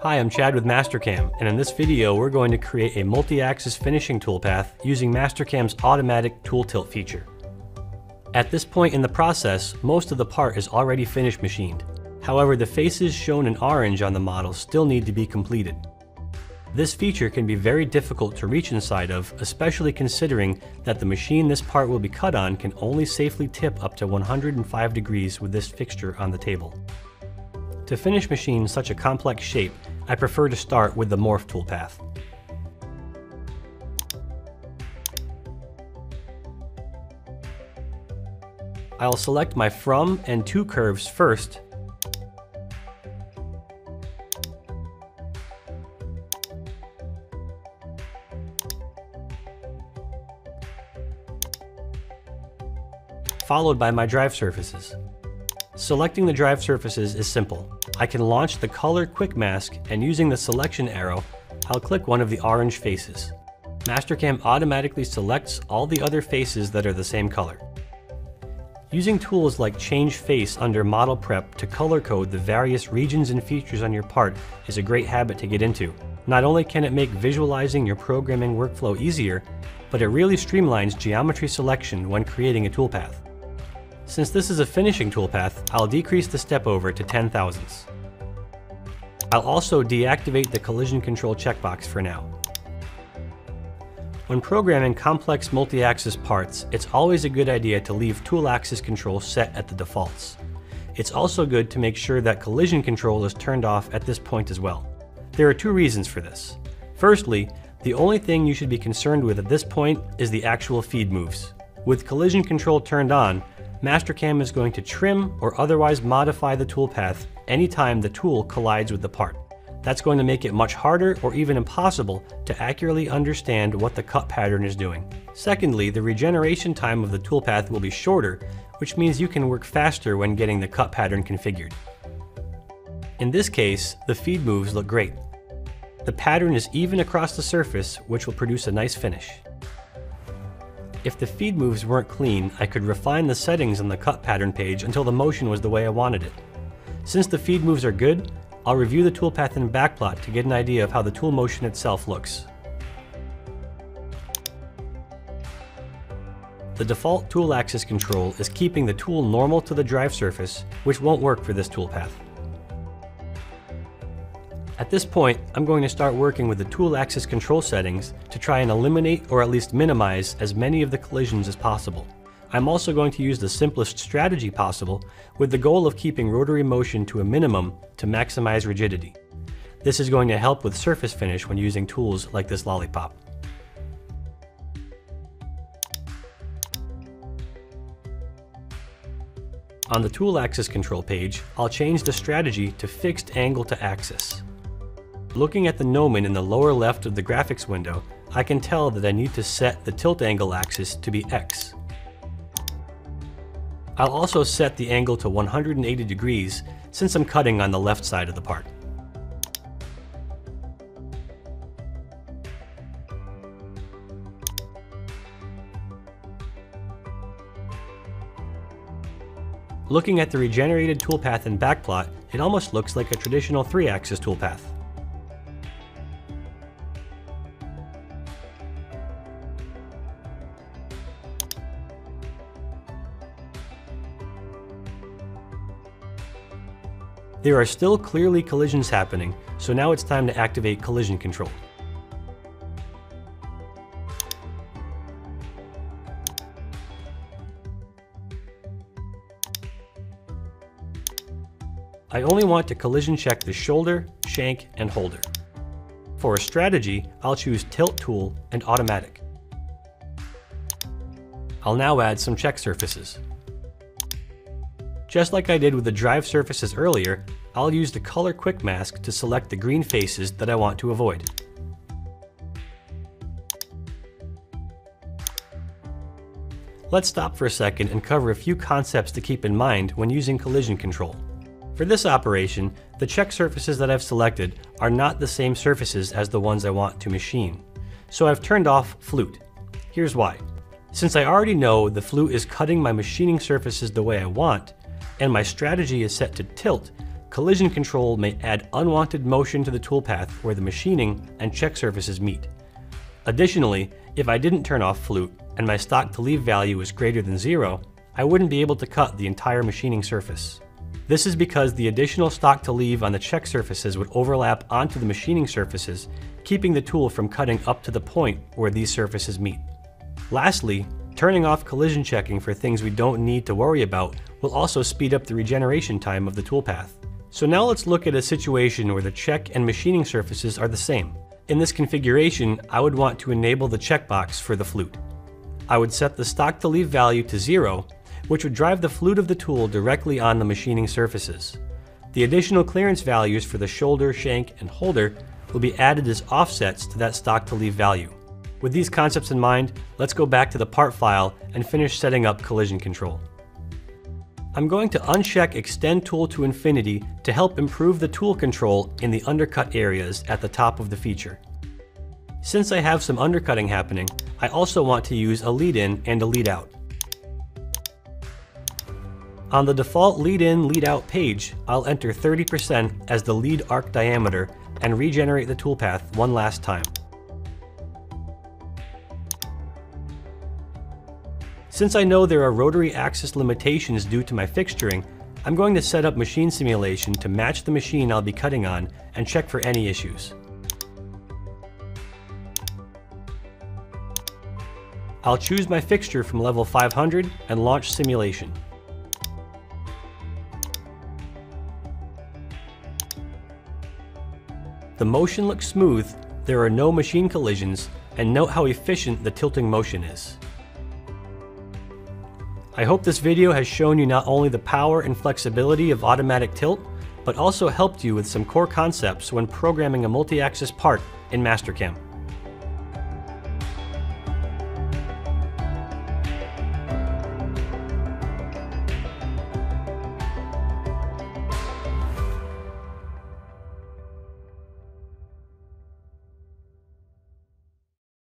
Hi, I'm Chad with Mastercam, and in this video we're going to create a multi-axis finishing toolpath using Mastercam's automatic tool tilt feature. At this point in the process, most of the part is already finished machined. However, the faces shown in orange on the model still need to be completed. This feature can be very difficult to reach inside of, especially considering that the machine this part will be cut on can only safely tip up to 105 degrees with this fixture on the table. To finish machine such a complex shape, I prefer to start with the Morph toolpath. I'll select my from and to curves first, followed by my drive surfaces. Selecting the drive surfaces is simple. I can launch the color quick mask, and using the selection arrow, I'll click one of the orange faces. Mastercam automatically selects all the other faces that are the same color. Using tools like Change Face under Model Prep to color code the various regions and features on your part is a great habit to get into. Not only can it make visualizing your programming workflow easier, but it really streamlines geometry selection when creating a toolpath. Since this is a finishing toolpath, I'll decrease the step over to 10 thousandths. I'll also deactivate the collision control checkbox for now. When programming complex multi-axis parts, it's always a good idea to leave tool axis control set at the defaults. It's also good to make sure that collision control is turned off at this point as well. There are two reasons for this. Firstly, the only thing you should be concerned with at this point is the actual feed moves. With collision control turned on, Mastercam is going to trim or otherwise modify the toolpath anytime the tool collides with the part. That's going to make it much harder or even impossible to accurately understand what the cut pattern is doing. Secondly, the regeneration time of the toolpath will be shorter, which means you can work faster when getting the cut pattern configured. In this case, the feed moves look great. The pattern is even across the surface, which will produce a nice finish. If the feed moves weren't clean, I could refine the settings on the cut pattern page until the motion was the way I wanted it. Since the feed moves are good, I'll review the toolpath in backplot to get an idea of how the tool motion itself looks. The default tool axis control is keeping the tool normal to the drive surface, which won't work for this toolpath. At this point, I'm going to start working with the tool axis control settings to try and eliminate or at least minimize as many of the collisions as possible. I'm also going to use the simplest strategy possible with the goal of keeping rotary motion to a minimum to maximize rigidity. This is going to help with surface finish when using tools like this lollipop. On the tool axis control page, I'll change the strategy to fixed angle to axis. Looking at the gnomon in the lower left of the graphics window, I can tell that I need to set the tilt angle axis to be X. I'll also set the angle to 180 degrees since I'm cutting on the left side of the part. Looking at the regenerated toolpath in backplot, it almost looks like a traditional 3-axis toolpath. There are still clearly collisions happening, so now it's time to activate collision control. I only want to collision check the shoulder, shank, and holder. For a strategy, I'll choose Tilt Tool and Automatic. I'll now add some check surfaces. Just like I did with the drive surfaces earlier, I'll use the color quick mask to select the green faces that I want to avoid. Let's stop for a second and cover a few concepts to keep in mind when using collision control. For this operation, the check surfaces that I've selected are not the same surfaces as the ones I want to machine, so I've turned off flute. Here's why. Since I already know the flute is cutting my machining surfaces the way I want, and my strategy is set to tilt, collision control may add unwanted motion to the toolpath where the machining and check surfaces meet. Additionally, if I didn't turn off flute and my stock to leave value is greater than 0, I wouldn't be able to cut the entire machining surface. This is because the additional stock to leave on the check surfaces would overlap onto the machining surfaces, keeping the tool from cutting up to the point where these surfaces meet. Lastly, turning off collision checking for things we don't need to worry about will also speed up the regeneration time of the toolpath. So now let's look at a situation where the check and machining surfaces are the same. In this configuration, I would want to enable the checkbox for the flute. I would set the stock to leave value to 0, which would drive the flute of the tool directly on the machining surfaces. The additional clearance values for the shoulder, shank, and holder will be added as offsets to that stock to leave value. With these concepts in mind, let's go back to the part file and finish setting up collision control. I'm going to uncheck Extend Tool to Infinity to help improve the tool control in the undercut areas at the top of the feature. Since I have some undercutting happening, I also want to use a lead in and a lead out. On the default lead in, lead out page, I'll enter 30% as the lead arc diameter and regenerate the toolpath one last time. Since I know there are rotary axis limitations due to my fixturing, I'm going to set up machine simulation to match the machine I'll be cutting on and check for any issues. I'll choose my fixture from level 500 and launch simulation. The motion looks smooth, there are no machine collisions, and note how efficient the tilting motion is. I hope this video has shown you not only the power and flexibility of automatic tilt, but also helped you with some core concepts when programming a multi-axis part in Mastercam.